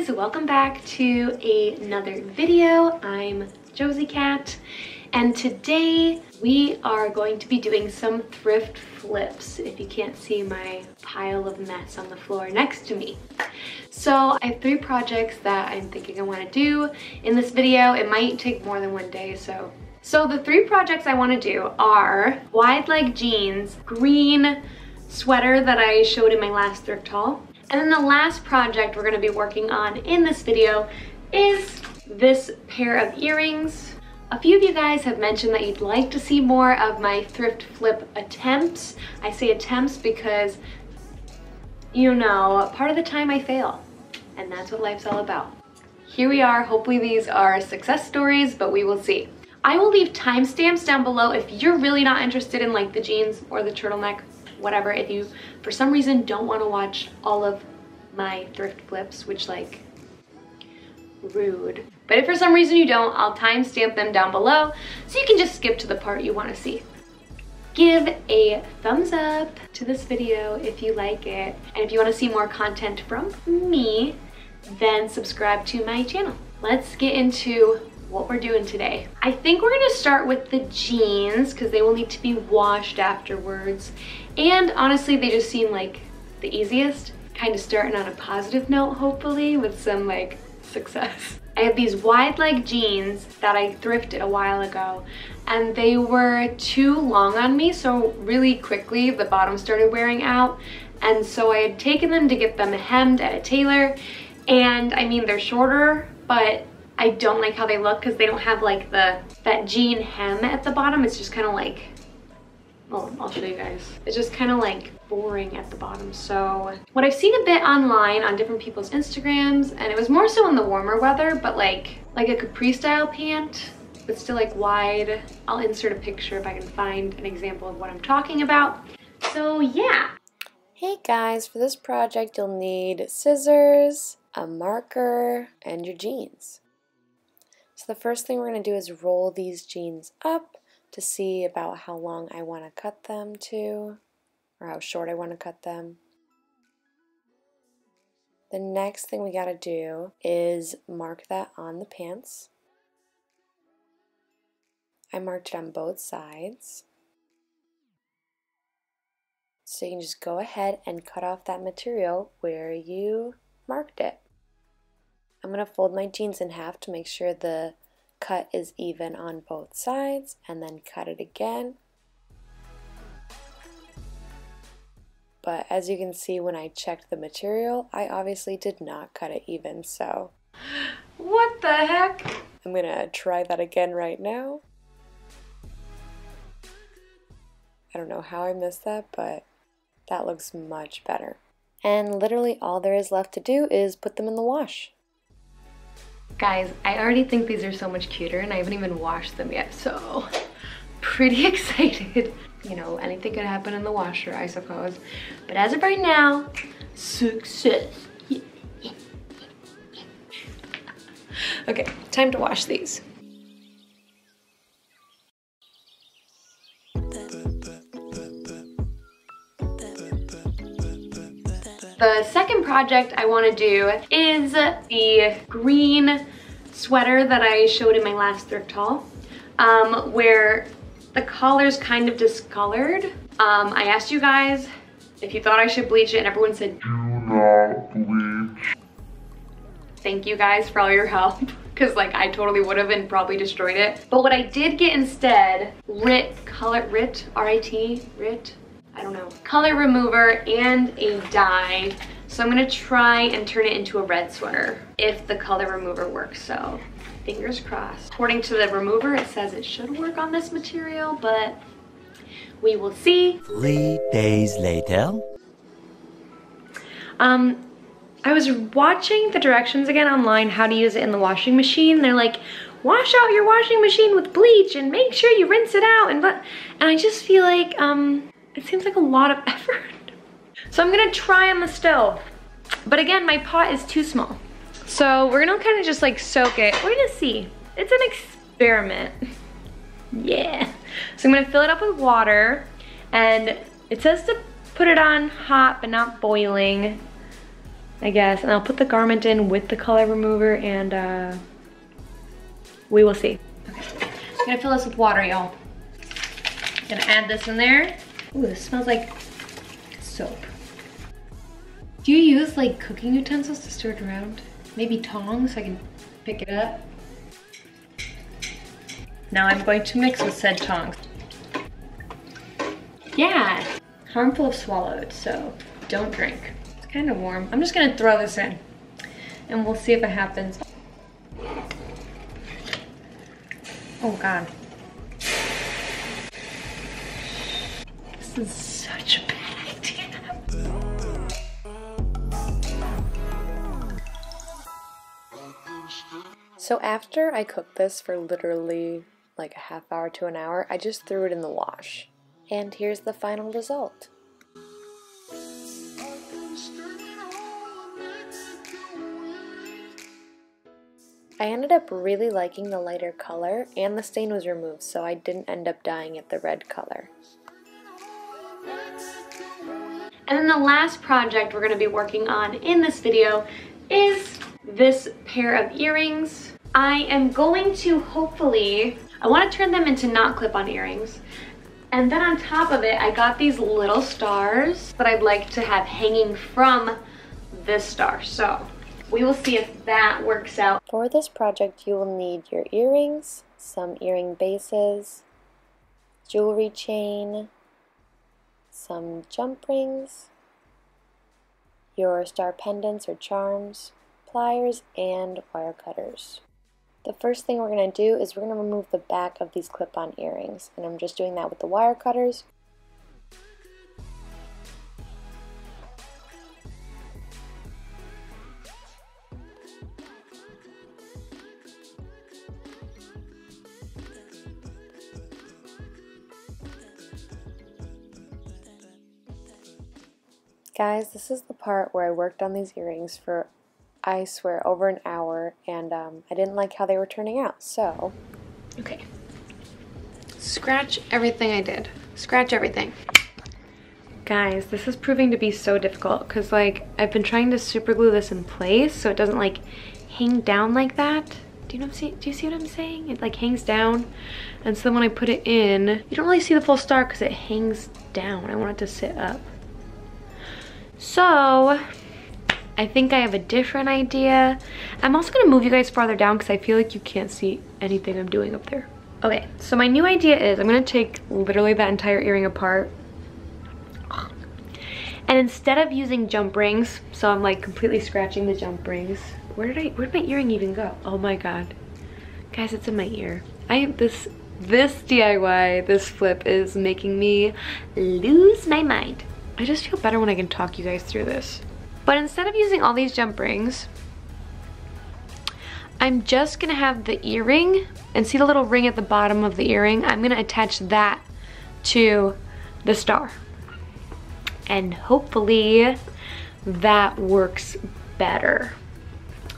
guys, welcome back to another video. I'm Josie Cat, and today we are going to be doing some thrift flips, if you can't see my pile of mess on the floor next to me. So I have 3 projects that I'm thinking I want to do in this video. It might take more than one day, so the 3 projects I want to do are wide leg jeans, green sweater that I showed in my last thrift haul, and then the last project we're going to be working on in this video is this pair of earrings. A few of you guys have mentioned that you'd like to see more of my thrift flip attempts. I say attempts because, you know, part of the time I fail, and that's what life's all about. Here we are. Hopefully these are success stories, but we will see. I will leave timestamps down below if you're really not interested in like the jeans or the turtleneck, whatever. If you for some reason don't want to watch all of my thrift flips, which, like, rude, but if for some reason you don't, I'll timestamp them down below so you can just skip to the part you want to see. Give a thumbs up to this video if you like it, and if you want to see more content from me, then subscribe to my channel. Let's get into what we're doing today. I think we're gonna start with the jeans because they will need to be washed afterwards, and honestly they just seem like the easiest. Kind of starting on a positive note, hopefully, with some like success. I have these wide leg jeans that I thrifted a while ago, and they were too long on me, so really quickly the bottom started wearing out, and so I had taken them to get them hemmed at a tailor, and I mean they're shorter, but I don't like how they look because they don't have like that jean hem at the bottom. It's just kind of like, well, I'll show you guys. It's just kind of like boring at the bottom. So what I've seen a bit online on different people's Instagrams, and it was more so in the warmer weather, but like a capri style pant, but still like wide. I'll insert a picture if I can find an example of what I'm talking about. So yeah. Hey guys, for this project you'll need scissors, a marker, and your jeans. So the first thing we're going to do is roll these jeans up to see about how long I want to cut them to, or how short I want to cut them. The next thing we got to do is mark that on the pants. I marked it on both sides. So you can just go ahead and cut off that material where you marked it. I'm going to fold my jeans in half to make sure the cut is even on both sides, and then cut it again. But as you can see, when I checked the material, I obviously did not cut it even, so What the heck? I'm going to try that again right now. I don't know how I missed that, but that looks much better. And literally all there is left to do is put them in the wash. Guys, I already think these are so much cuter, and I haven't even washed them yet, so pretty excited. You know, anything could happen in the washer, I suppose. But as of right now, success. Okay, time to wash these. The second project I want to do is the green sweater that I showed in my last thrift haul, where the collar's kind of discolored. I asked you guys if you thought I should bleach it, and everyone said, do not bleach. Thank you guys for all your help, because like I totally would have and probably destroyed it. But what I did get instead, I don't know, color remover and a dye. So I'm gonna try and turn it into a red sweater if the color remover works, so fingers crossed. According to the remover, it says it should work on this material, but we will see. 3 days later. I was watching the directions again online, how to use it in the washing machine. They're like, wash out your washing machine with bleach and make sure you rinse it out, and I just feel like, it seems like a lot of effort. So I'm gonna try on the stove. But again, my pot is too small. So we're gonna kind of just like soak it. We're gonna see. It's an experiment. Yeah. So I'm gonna fill it up with water, and it says to put it on hot but not boiling. I guess. And I'll put the garment in with the color remover and we will see. Okay, I'm gonna fill this with water, y'all. Gonna add this in there. Ooh, this smells like soap. Do you use like cooking utensils to stir it around? Maybe tongs so I can pick it up? Now I'm going to mix with said tongs. Yeah, harmful if swallowed, so don't drink. It's kind of warm. I'm just gonna throw this in and we'll see if it happens. Oh God. This is such a bad idea. So after I cooked this for literally like a half hour to an hour, I just threw it in the wash. And here's the final result. I ended up really liking the lighter color, and the stain was removed, so I didn't end up dyeing it the red color. And then the last project we're going to be working on in this video is this pair of earrings. I am going to hopefully, I want to turn them into not clip-on earrings. And then on top of it, I got these little stars that I'd like to have hanging from this star. So we will see if that works out. For this project, you will need your earrings, some earring bases, jewelry chain, some jump rings, your star pendants or charms, pliers, and wire cutters. The first thing we're going to do is we're going to remove the back of these clip-on earrings, and I'm just doing that with the wire cutters. Guys, this is the part where I worked on these earrings for, I swear, over an hour, and I didn't like how they were turning out, so. Okay. Scratch everything I did. Scratch everything. Guys, this is proving to be so difficult because like I've been trying to super glue this in place so it doesn't like hang down like that. Do you see what I'm saying? It like hangs down, and so then when I put it in, you don't really see the full star because it hangs down. I want it to sit up. So I think I have a different idea. I'm also gonna move you guys farther down because I feel like you can't see anything I'm doing up there. Okay, so my new idea is I'm gonna take literally that entire earring apart. And instead of using jump rings, so I'm like completely scratching the jump rings. Where'd my earring even go? Oh my God. Guys, it's in my ear. This DIY, this flip is making me lose my mind. I just feel better when I can talk you guys through this. But instead of using all these jump rings, I'm just gonna have the earring, and see the little ring at the bottom of the earring? I'm gonna attach that to the star. And hopefully that works better.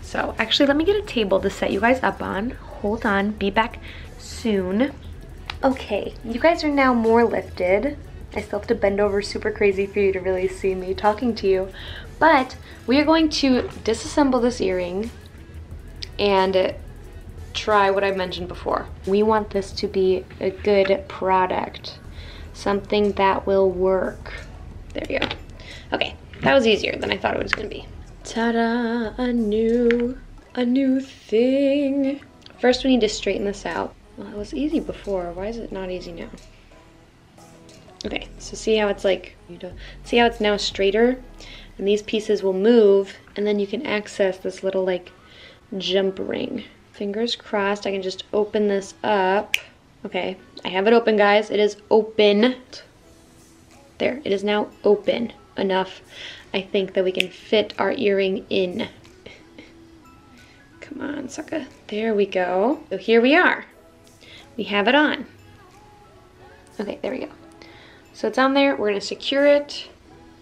So actually, let me get a table to set you guys up on. Hold on, be back soon. Okay, you guys are now more lifted. I still have to bend over super crazy for you to really see me talking to you. But we are going to disassemble this earring and try what I mentioned before. We want this to be a good product. Something that will work. There you go. Okay, that was easier than I thought it was gonna be. Ta-da, a new thing. First we need to straighten this out. Well, it was easy before. Why is it not easy now? Okay, so see how it's like, see how it's now straighter? And these pieces will move, and then you can access this little like jump ring. Fingers crossed, I can just open this up. Okay, I have it open, guys. It is open. There, it is now open enough, I think, that we can fit our earring in. Come on, sucker. There we go. So here we are. We have it on. Okay, there we go. So it's on there. We're gonna secure it.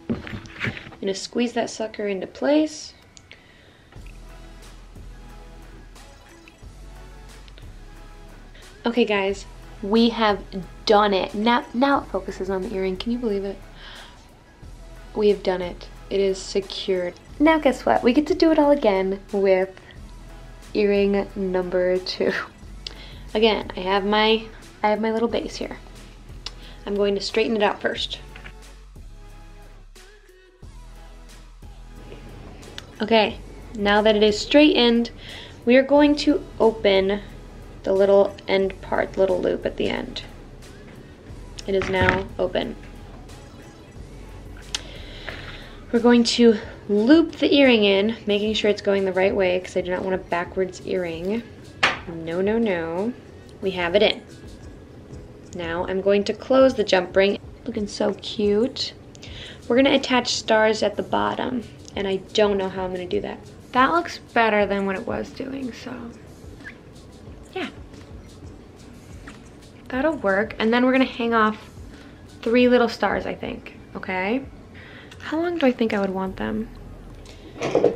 I'm gonna squeeze that sucker into place. Okay, guys, we have done it. Now it focuses on the earring. Can you believe it? We have done it. it is secured. Now guess what? We get to do it all again with earring number 2. Again, I have my little base here. I'm going to straighten it out first. Okay, now that it is straightened, we are going to open the little end part, little loop at the end. It is now open. We're going to loop the earring in, making sure it's going the right way because I do not want a backwards earring. No, no, no. We have it in. Now I'm going to close the jump ring. Looking so cute. We're gonna attach stars at the bottom, and I don't know how I'm gonna do that. That looks better than what it was doing, so yeah. That'll work. And then we're gonna hang off 3 little stars, I think, okay? How long do I think I would want them? I'm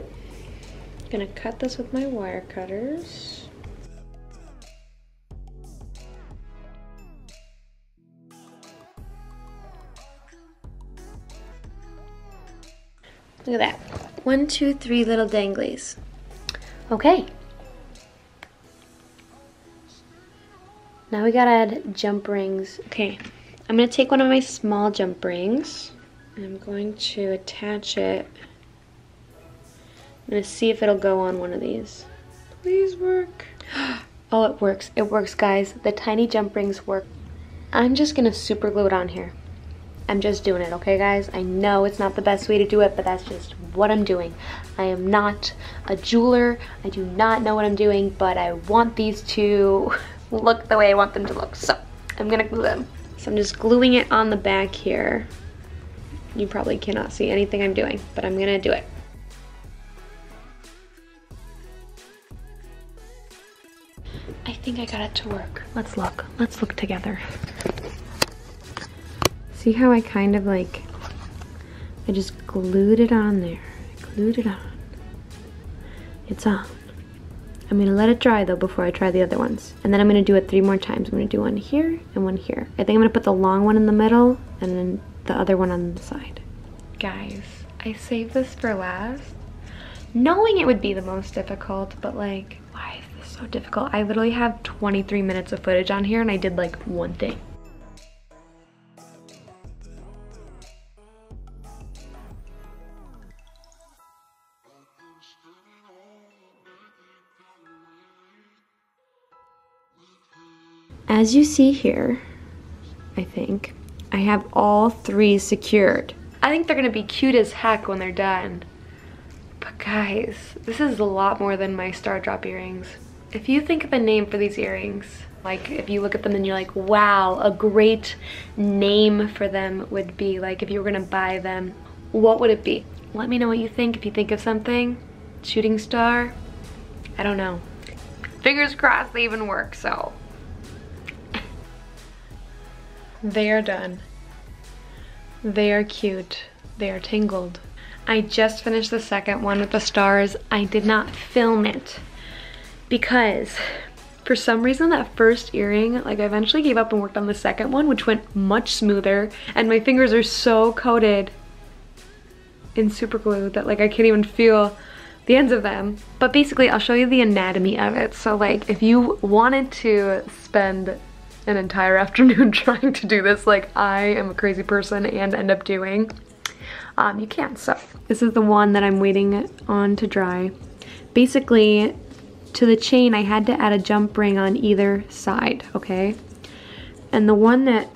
gonna cut this with my wire cutters. Look at that. 1, 2, 3 little danglies. Okay. Now we gotta add jump rings. Okay, I'm gonna take one of my small jump rings and I'm going to attach it. I'm gonna see if it'll go on one of these. Please work. Oh, it works. It works, guys. The tiny jump rings work. I'm just gonna super glue it on here. I'm just doing it, okay, guys? I know it's not the best way to do it, but that's just what I'm doing. I am not a jeweler. I do not know what I'm doing, but I want these to look the way I want them to look. So I'm gonna glue them. So I'm just gluing it on the back here. You probably cannot see anything I'm doing, but I'm gonna do it. I think I got it to work. Let's look. Let's look together. See how I kind of like, I just glued it on there. I glued it on. It's on. I'm gonna let it dry though before I try the other ones. And then I'm gonna do it 3 more times. I'm gonna do one here and one here. I think I'm gonna put the long one in the middle and then the other one on the side. Guys, I saved this for last, knowing it would be the most difficult, but like, why is this so difficult? I literally have 23 minutes of footage on here and I did like one thing. As you see here, I think, I have all 3 secured. I think they're gonna be cute as heck when they're done. But guys, this is a lot more than my star drop earrings. If you think of a name for these earrings, like if you look at them and you're like, wow, a great name for them would be, like if you were gonna buy them, what would it be? Let me know what you think. If you think of something, shooting star, I don't know. Fingers crossed they even work, so. They are done. They are cute. They are tangled. I just finished the second one with the stars. I did not film it because for some reason that first earring, like I eventually gave up and worked on the second one, which went much smoother, and my fingers are so coated in super glue that like I can't even feel the ends of them. But basically I'll show you the anatomy of it. So like if you wanted to spend an entire afternoon trying to do this like I am a crazy person and end up doing, you can. So this is the one that I'm waiting on to dry. Basically to the chain I had to add a jump ring on either side, okay? And the one that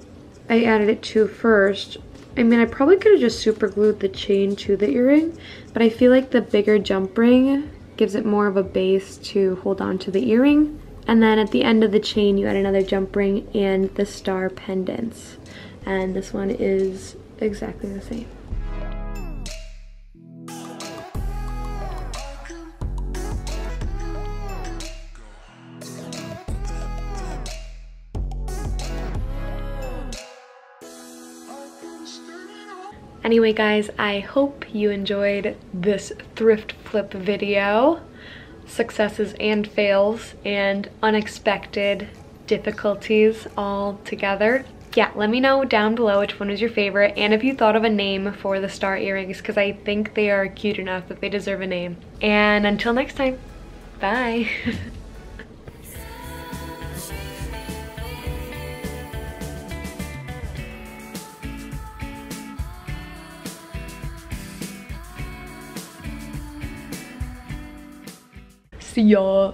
I added it to first, I mean I probably could have just super glued the chain to the earring, but I feel like the bigger jump ring gives it more of a base to hold on to the earring. And then at the end of the chain, you add another jump ring and the star pendants. And this one is exactly the same. Anyway guys, I hope you enjoyed this thrift flip video. Successes and fails and unexpected difficulties all together. yeah, let me know down below which one was your favorite and if you thought of a name for the star earrings, because I think they are cute enough that they deserve a name. And until next time, bye. See ya.